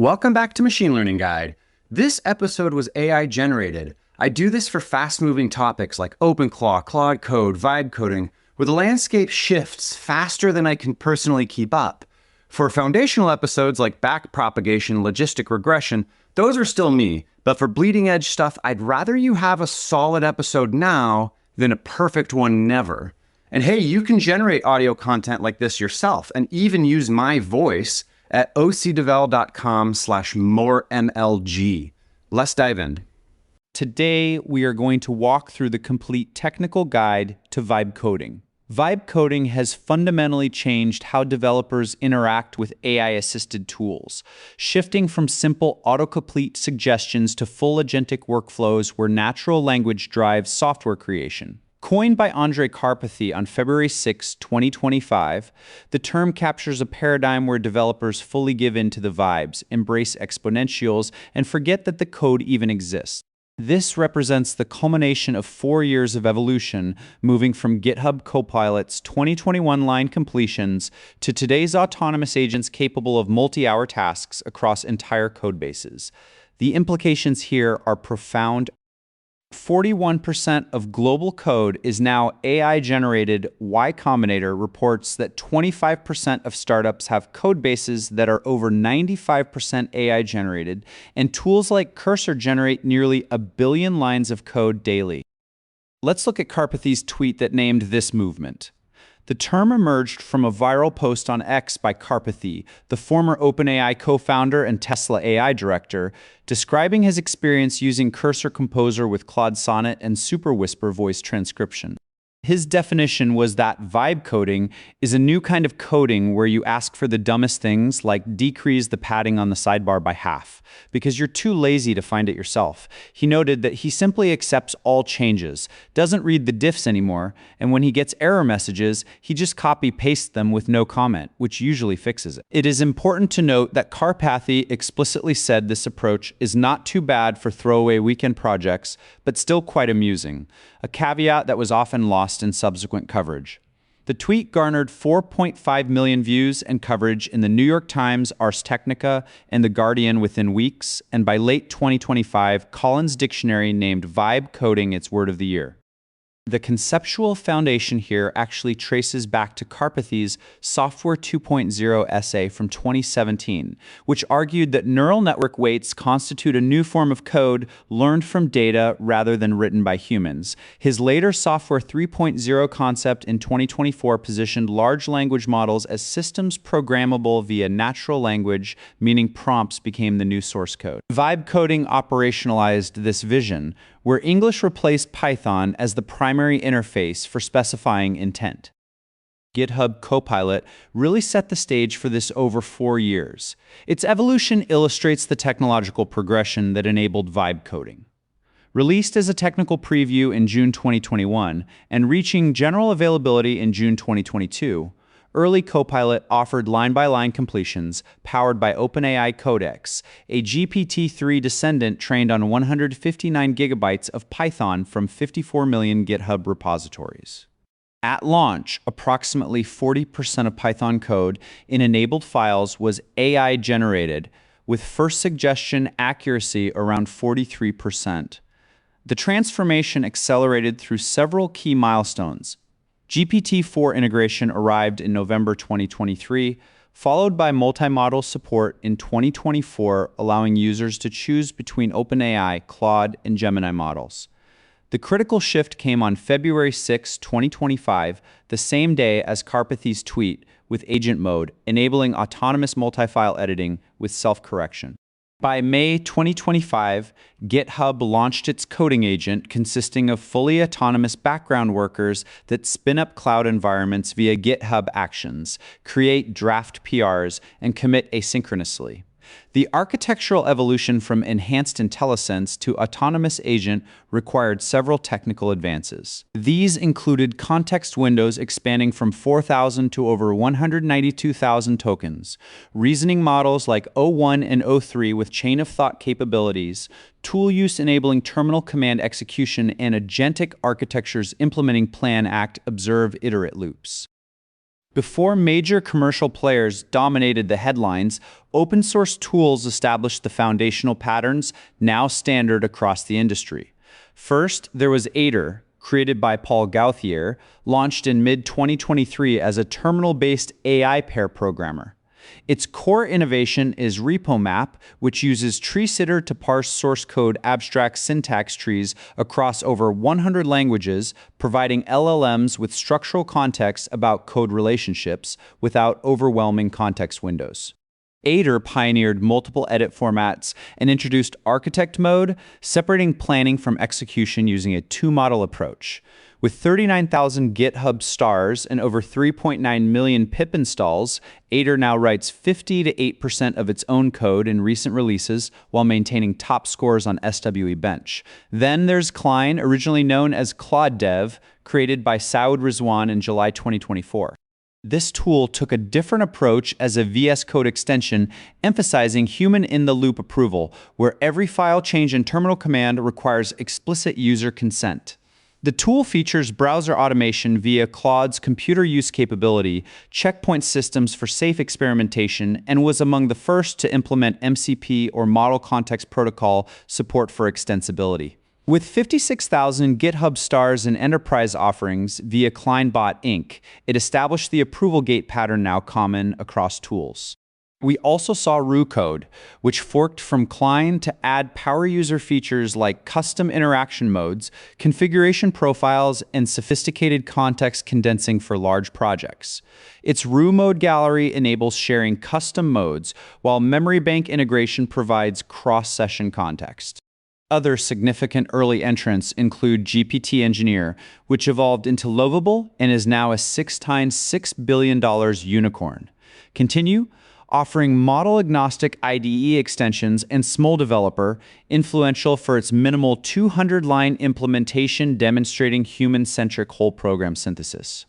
Welcome back to Machine Learning Guide. This episode was AI generated. I do this for fast-moving topics like OpenClaw, Claude Code, vibe coding, where the landscape shifts faster than I can personally keep up. For foundational episodes like backpropagation, logistic regression, those are still me. But for bleeding edge stuff, I'd rather you have a solid episode now than a perfect one never. And hey, you can generate audio content like this yourself and even use my voice at ocdevel.com/moremlg. Let's dive in. Today, we are going to walk through the complete technical guide to vibe coding. Vibe coding has fundamentally changed how developers interact with AI-assisted tools, shifting from simple autocomplete suggestions to full agentic workflows where natural language drives software creation. Coined by Andrej Karpathy on February 6, 2025, the term captures a paradigm where developers fully give in to the vibes, embrace exponentials, and forget that the code even exists. This represents the culmination of 4 years of evolution, moving from GitHub Copilot's 2021 line completions to today's autonomous agents capable of multi-hour tasks across entire codebases. The implications here are profound. 41% of global code is now AI-generated. Y Combinator reports that 25% of startups have code bases that are over 95% AI-generated, and tools like Cursor generate nearly 1 billion lines of code daily. Let's look at Karpathy's tweet that named this movement. The term emerged from a viral post on X by Karpathy, the former OpenAI co-founder and Tesla AI director, describing his experience using Cursor Composer with Claude Sonnet and Super Whisper voice transcription. His definition was that vibe coding is a new kind of coding where you ask for the dumbest things, like decrease the padding on the sidebar by half, because you're too lazy to find it yourself. He noted that he simply accepts all changes, doesn't read the diffs anymore, and when he gets error messages, he just copy-pastes them with no comment, which usually fixes it. It is important to note that Karpathy explicitly said this approach is not too bad for throwaway weekend projects, but still quite amusing, a caveat that was often lost in subsequent coverage. The tweet garnered 4.5 million views and coverage in the New York Times, Ars Technica, and The Guardian within weeks, and by late 2025, Collins Dictionary named vibe coding its word of the year. The conceptual foundation here actually traces back to Karpathy's Software 2.0 essay from 2017, which argued that neural network weights constitute a new form of code learned from data rather than written by humans. His later Software 3.0 concept in 2024 positioned large language models as systems programmable via natural language, meaning prompts became the new source code. Vibe coding operationalized this vision, where English replaced Python as the primary interface for specifying intent. GitHub Copilot really set the stage for this over 4 years. Its evolution illustrates the technological progression that enabled vibe coding. Released as a technical preview in June 2021 and reaching general availability in June 2022, early Copilot offered line-by-line completions powered by OpenAI Codex, a GPT-3 descendant trained on 159 gigabytes of Python from 54 million GitHub repositories. At launch, approximately 40% of Python code in enabled files was AI-generated, with first suggestion accuracy around 43%. The transformation accelerated through several key milestones. GPT-4 integration arrived in November 2023, followed by multi-model support in 2024, allowing users to choose between OpenAI, Claude, and Gemini models. The critical shift came on February 6, 2025, the same day as Karpathy's tweet, with agent mode, enabling autonomous multi-file editing with self-correction. By May 2025, GitHub launched its coding agent consisting of fully autonomous background workers that spin up cloud environments via GitHub Actions, create draft PRs, and commit asynchronously. The architectural evolution from enhanced IntelliSense to autonomous agent required several technical advances. These included context windows expanding from 4,000 to over 192,000 tokens, reasoning models like O1 and O3 with chain-of-thought capabilities, tool use enabling terminal command execution, and agentic architectures implementing plan, act, observe, iterate loops. Before major commercial players dominated the headlines, open source tools established the foundational patterns now standard across the industry. First, there was Aider, created by Paul Gauthier, launched in mid-2023 as a terminal-based AI pair programmer. Its core innovation is RepoMap, which uses TreeSitter to parse source code abstract syntax trees across over 100 languages, providing LLMs with structural context about code relationships without overwhelming context windows. Aider pioneered multiple edit formats and introduced architect mode, separating planning from execution using a two-model approach. With 39,000 GitHub stars and over 3.9 million pip installs, Aider now writes 50 to 8% of its own code in recent releases while maintaining top scores on SWE Bench. Then there's Klein, originally known as Claude Dev, created by Saud Rizwan in July 2024. This tool took a different approach as a VS Code extension, emphasizing human-in-the-loop approval, where every file change and terminal command requires explicit user consent. The tool features browser automation via Claude's computer use capability, checkpoint systems for safe experimentation, and was among the first to implement MCP or Model Context Protocol support for extensibility. With 56,000 GitHub stars and enterprise offerings via CleinBot Inc., it established the approval gate pattern now common across tools. We also saw Code, which forked from Klein to add power user features like custom interaction modes, configuration profiles, and sophisticated context condensing for large projects. Its Mode gallery enables sharing custom modes, while memory bank integration provides cross-session context. Other significant early entrants include GPT Engineer, which evolved into Lovable and is now a 6 times $6 billion unicorn. Continue, offering model-agnostic IDE extensions and Small Developer, influential for its minimal 200-line implementation demonstrating human-centric whole program synthesis.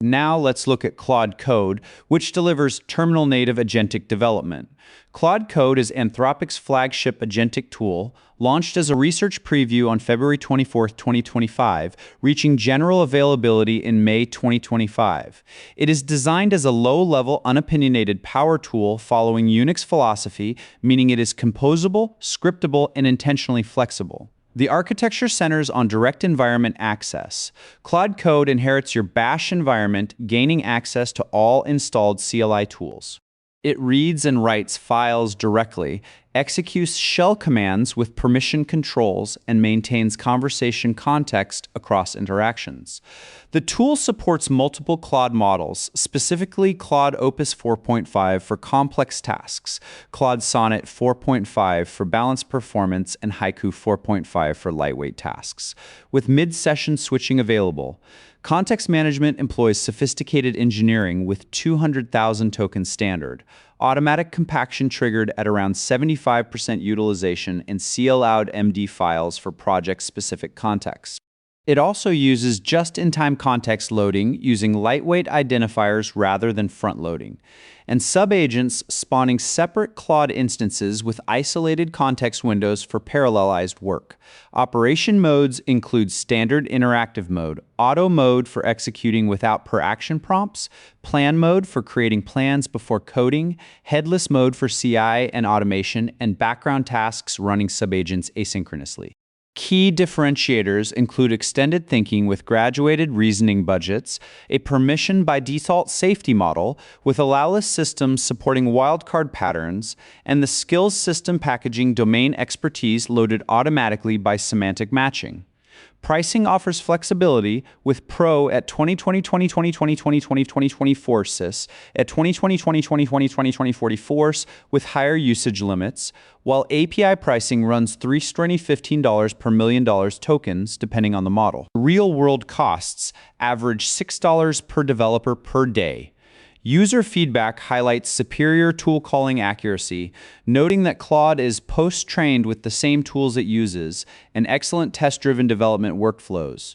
Now let's look at Claude Code, which delivers terminal-native agentic development. Claude Code is Anthropic's flagship agentic tool, launched as a research preview on February 24, 2025, reaching general availability in May 2025. It is designed as a low-level, unopinionated power tool following Unix philosophy, meaning it is composable, scriptable, and intentionally flexible. The architecture centers on direct environment access. Claude Code inherits your Bash environment, gaining access to all installed CLI tools. It reads and writes files directly, executes shell commands with permission controls, and maintains conversation context across interactions. The tool supports multiple Claude models, specifically Claude Opus 4.5 for complex tasks, Claude Sonnet 4.5 for balanced performance, and Haiku 4.5 for lightweight tasks, with mid-session switching available. Context management employs sophisticated engineering with 200,000 tokens standard, automatic compaction triggered at around 75% utilization, and CLOUD MD files for project-specific context. It also uses just-in-time context loading using lightweight identifiers rather than front-loading, and subagents spawning separate Claude instances with isolated context windows for parallelized work. Operation modes include standard interactive mode, auto mode for executing without per-action prompts, plan mode for creating plans before coding, headless mode for CI and automation, and background tasks running subagents asynchronously. Key differentiators include extended thinking with graduated reasoning budgets, a permission by default safety model with allowless systems supporting wildcard patterns, and the skills system packaging domain expertise loaded automatically by semantic matching. Pricing offers flexibility with Pro at 2020, 2020, 2020, 2020, 2024 SIS, at 2020, 2020, 2020, 2044 with higher usage limits, while API pricing runs $315 per $1 million tokens, depending on the model. Real-world costs average $6 per developer per day. User feedback highlights superior tool calling accuracy, noting that Claude is post-trained with the same tools it uses and excellent test-driven development workflows.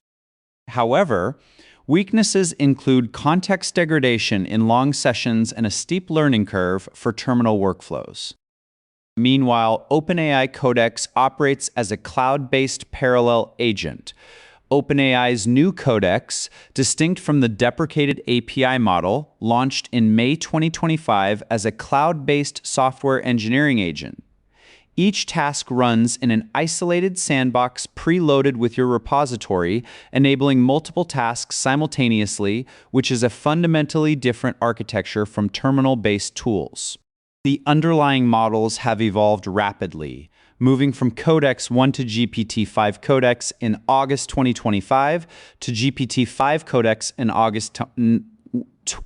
However, weaknesses include context degradation in long sessions and a steep learning curve for terminal workflows. Meanwhile, OpenAI Codex operates as a cloud-based parallel agent. OpenAI's new Codex, distinct from the deprecated API model, launched in May 2025 as a cloud-based software engineering agent. Each task runs in an isolated sandbox preloaded with your repository, enabling multiple tasks simultaneously, which is a fundamentally different architecture from terminal-based tools. The underlying models have evolved rapidly, moving from Codex 1 to GPT-5 Codex in August 2025 to GPT-5 Codex in August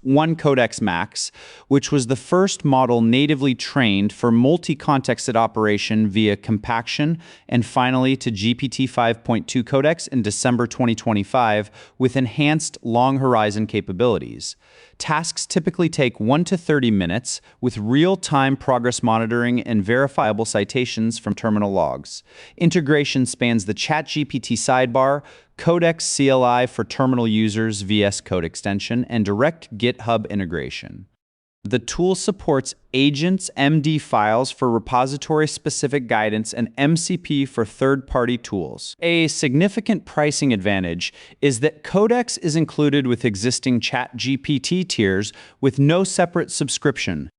1 Codex Max, which was the first model natively trained for multi-contexted operation via compaction, and finally to GPT 5.2 Codex in December 2025 with enhanced long-horizon capabilities. Tasks typically take 1 to 30 minutes with real-time progress monitoring and verifiable citations from terminal logs. Integration spans the ChatGPT sidebar, Codex CLI for terminal users, VS Code extension, and direct GitHub integration. The tool supports agents, MD files for repository-specific guidance, and MCP for third-party tools. A significant pricing advantage is that Codex is included with existing ChatGPT tiers with no separate subscription.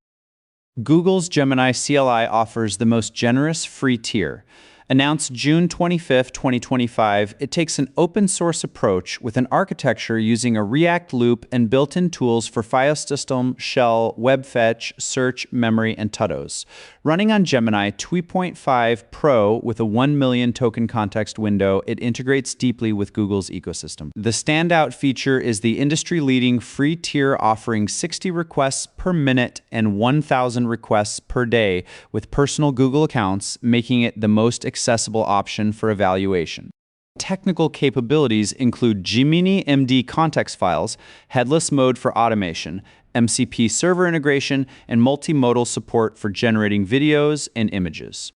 Google's Gemini CLI offers the most generous free tier. Announced June 25, 2025, it takes an open-source approach with an architecture using a React loop and built-in tools for file system, shell, web fetch, search, memory, and tutos. Running on Gemini 2.5 Pro with a 1 million token context window, it integrates deeply with Google's ecosystem. The standout feature is the industry-leading free tier offering 60 requests per minute and 1,000 requests per day with personal Google accounts, making it the most accessible option for evaluation. Technical capabilities include Gemini MD context files, headless mode for automation, MCP server integration, and multimodal support for generating videos and images.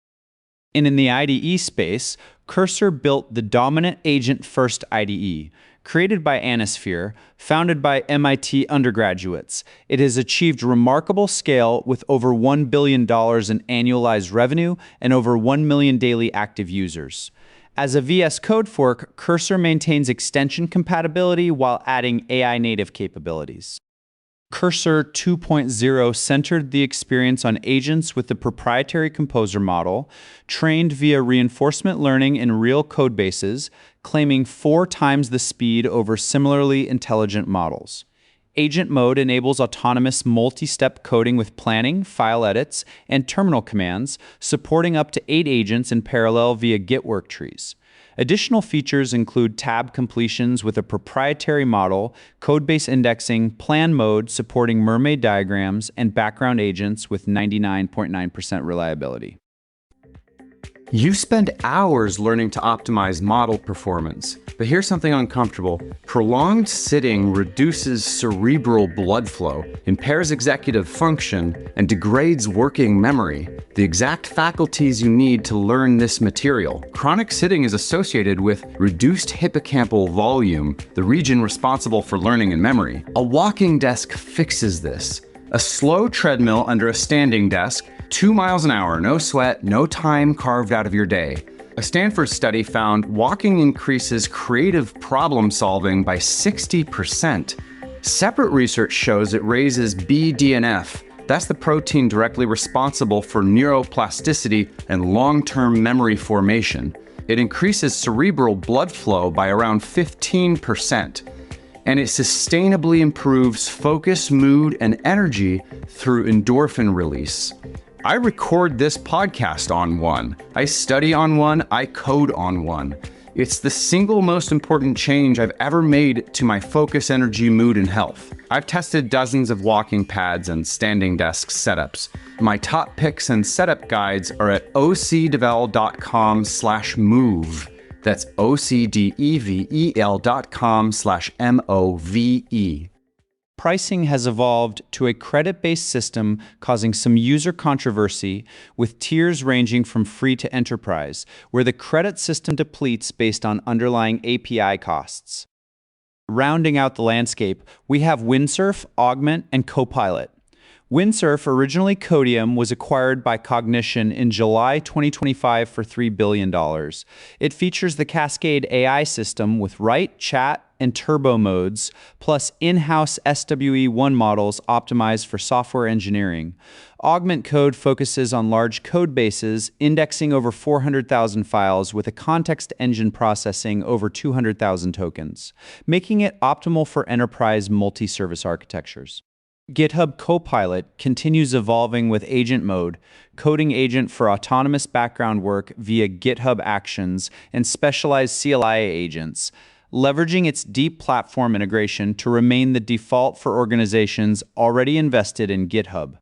And in the IDE space, Cursor built the dominant agent-first IDE. Created by Anisphere, founded by MIT undergraduates, it has achieved remarkable scale with over $1 billion in annualized revenue and over 1 million daily active users. As a VS Code fork, Cursor maintains extension compatibility while adding AI-native capabilities. Cursor 2.0 centered the experience on agents with the proprietary composer model, trained via reinforcement learning in real code bases, claiming 4 times the speed over similarly intelligent models. Agent mode enables autonomous multi-step coding with planning, file edits, and terminal commands, supporting up to 8 agents in parallel via Git work trees. Additional features include tab completions with a proprietary model, codebase indexing, plan mode supporting mermaid diagrams, and background agents with 99.9% reliability. You spend hours learning to optimize model performance, but here's something uncomfortable. Prolonged sitting reduces cerebral blood flow, impairs executive function, and degrades working memory, the exact faculties you need to learn this material. Chronic sitting is associated with reduced hippocampal volume, the region responsible for learning and memory. A walking desk fixes this. A slow treadmill under a standing desk, 2 miles an hour, no sweat, no time carved out of your day. A Stanford study found walking increases creative problem solving by 60%. Separate research shows it raises BDNF. That's the protein directly responsible for neuroplasticity and long-term memory formation. It increases cerebral blood flow by around 15%. And it sustainably improves focus, mood, and energy through endorphin release. I record this podcast on one. I study on one. I code on one. It's the single most important change I've ever made to my focus, energy, mood, and health. I've tested dozens of walking pads and standing desk setups. My top picks and setup guides are at ocdevel.com/move. That's ocdevel.com/MOVE. Pricing has evolved to a credit-based system, causing some user controversy, with tiers ranging from free to enterprise, where the credit system depletes based on underlying API costs. Rounding out the landscape, we have Windsurf, Augment, and Copilot. Windsurf, originally Codium, was acquired by Cognition in July 2025 for $3 billion. It features the Cascade AI system with write, chat, and turbo modes, plus in-house SWE1 models optimized for software engineering. Augment Code focuses on large code bases, indexing over 400,000 files with a context engine processing over 200,000 tokens, making it optimal for enterprise multi-service architectures. GitHub Copilot continues evolving with agent mode, coding agent for autonomous background work via GitHub Actions and specialized CLI agents, leveraging its deep platform integration to remain the default for organizations already invested in GitHub.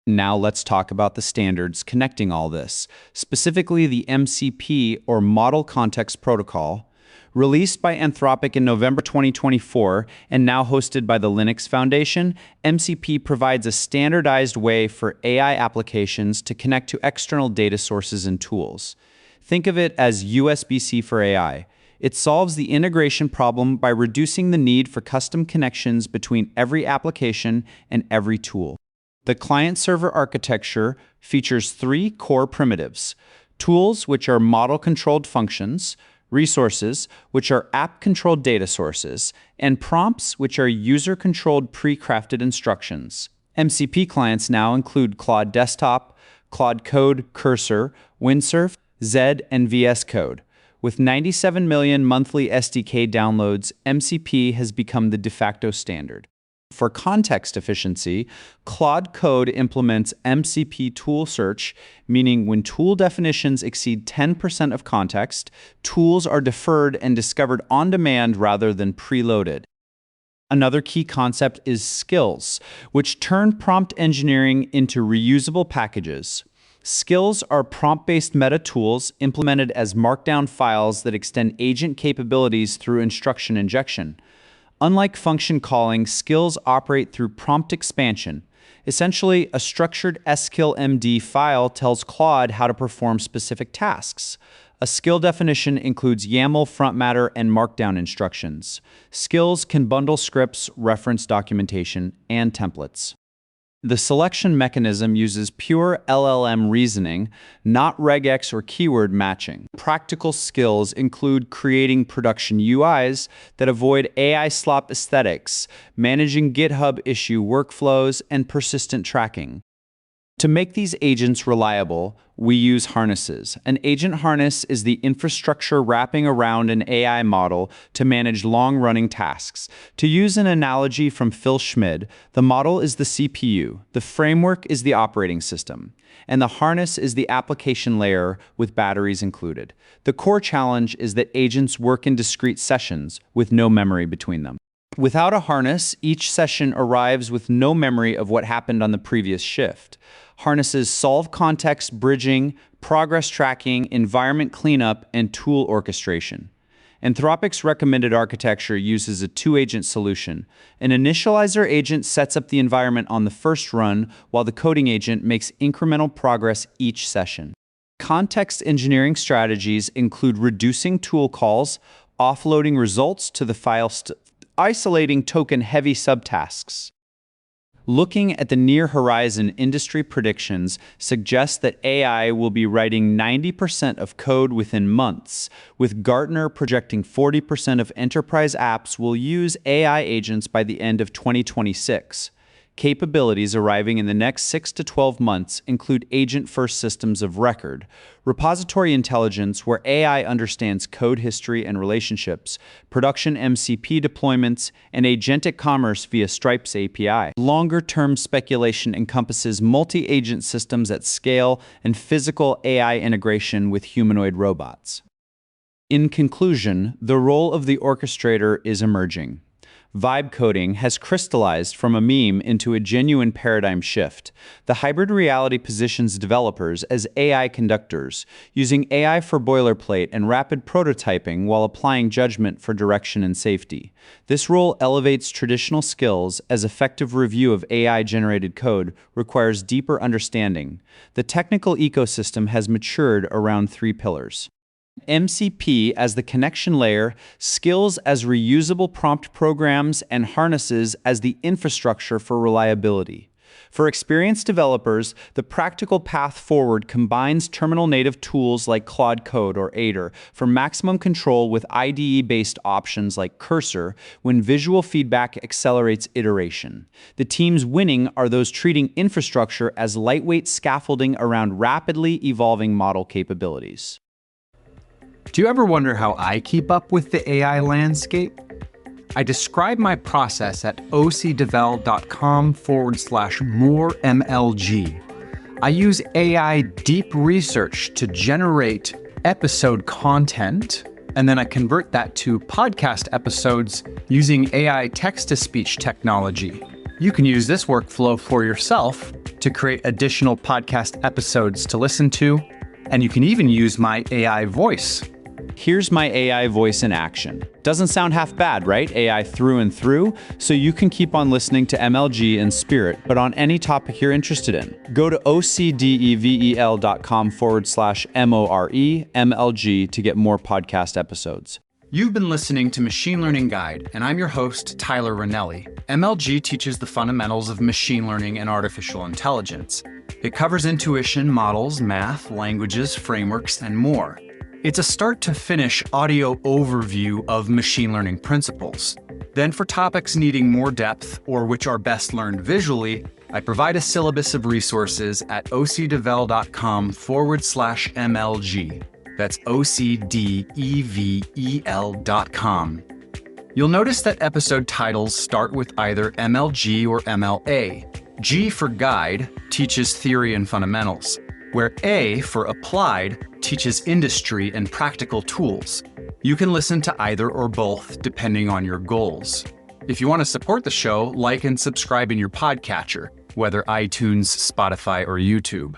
Now let's talk about the standards connecting all this, specifically the MCP or Model Context Protocol. Released by Anthropic in November 2024 and now hosted by the Linux Foundation, MCP provides a standardized way for AI applications to connect to external data sources and tools. Think of it as USB-C for AI. It solves the integration problem by reducing the need for custom connections between every application and every tool. The client-server architecture features three core primitives: tools, which are model-controlled functions; resources, which are app-controlled data sources; and prompts, which are user-controlled pre-crafted instructions. MCP clients now include Claude Desktop, Claude Code, Cursor, Windsurf, Zed, and VS Code. With 97 million monthly SDK downloads, MCP has become the de facto standard. For context efficiency, Claude Code implements MCP tool search, meaning when tool definitions exceed 10% of context, tools are deferred and discovered on demand rather than preloaded. Another key concept is skills, which turn prompt engineering into reusable packages. Skills are prompt-based meta tools implemented as markdown files that extend agent capabilities through instruction injection. Unlike function calling, skills operate through prompt expansion. Essentially, a structured skillmd file tells Claude how to perform specific tasks. A skill definition includes YAML, front matter, and markdown instructions. Skills can bundle scripts, reference documentation, and templates. The selection mechanism uses pure LLM reasoning, not regex or keyword matching. Practical skills include creating production UIs that avoid AI slop aesthetics, managing GitHub issue workflows, and persistent tracking. To make these agents reliable, we use harnesses. An agent harness is the infrastructure wrapping around an AI model to manage long-running tasks. To use an analogy from Phil Schmid, the model is the CPU, the framework is the operating system, and the harness is the application layer with batteries included. The core challenge is that agents work in discrete sessions with no memory between them. Without a harness, each session arrives with no memory of what happened on the previous shift. Harnesses solve context bridging, progress tracking, environment cleanup, and tool orchestration. Anthropic's recommended architecture uses a two-agent solution. An initializer agent sets up the environment on the first run, while the coding agent makes incremental progress each session. Context engineering strategies include reducing tool calls, offloading results to the file, isolating token-heavy subtasks. Looking at the near horizon, industry predictions suggest that AI will be writing 90% of code within months, with Gartner projecting 40% of enterprise apps will use AI agents by the end of 2026. Capabilities arriving in the next 6 to 12 months include agent-first systems of record, repository intelligence where AI understands code history and relationships, production MCP deployments, and agentic commerce via Stripe's API. Longer-term speculation encompasses multi-agent systems at scale and physical AI integration with humanoid robots. In conclusion, the role of the orchestrator is emerging. Vibe coding has crystallized from a meme into a genuine paradigm shift. The hybrid reality positions developers as AI conductors, using AI for boilerplate and rapid prototyping while applying judgment for direction and safety. This role elevates traditional skills as effective review of AI-generated code requires deeper understanding. The technical ecosystem has matured around three pillars: MCP as the connection layer, skills as reusable prompt programs, and harnesses as the infrastructure for reliability. For experienced developers, the practical path forward combines terminal-native tools like Claude Code or Aider for maximum control with IDE-based options like Cursor when visual feedback accelerates iteration. The teams winning are those treating infrastructure as lightweight scaffolding around rapidly evolving model capabilities. Do you ever wonder how I keep up with the AI landscape? I describe my process at ocdevel.com/more-MLG. I use AI deep research to generate episode content, and then I convert that to podcast episodes using AI text-to-speech technology. You can use this workflow for yourself to create additional podcast episodes to listen to, and you can even use my AI voice. Here's my AI voice in action. Doesn't sound half bad, right? AI through and through, so you can keep on listening to MLG in spirit, but on any topic you're interested in. Go to ocdevel.com/MORE-MLG to get more podcast episodes. You've been listening to Machine Learning Guide, and I'm your host, Tyler Ranelli. MLG teaches the fundamentals of machine learning and artificial intelligence. It covers intuition, models, math, languages, frameworks, and more. It's a start-to-finish audio overview of machine learning principles. Then for topics needing more depth or which are best learned visually, I provide a syllabus of resources at ocdevel.com/MLG. That's ocdevel.com. You'll notice that episode titles start with either MLG or MLA. G for guide teaches theory and fundamentals, where A for applied teaches industry and practical tools. You can listen to either or both depending on your goals. If you want to support the show, like and subscribe in your podcatcher, whether iTunes, Spotify, or YouTube.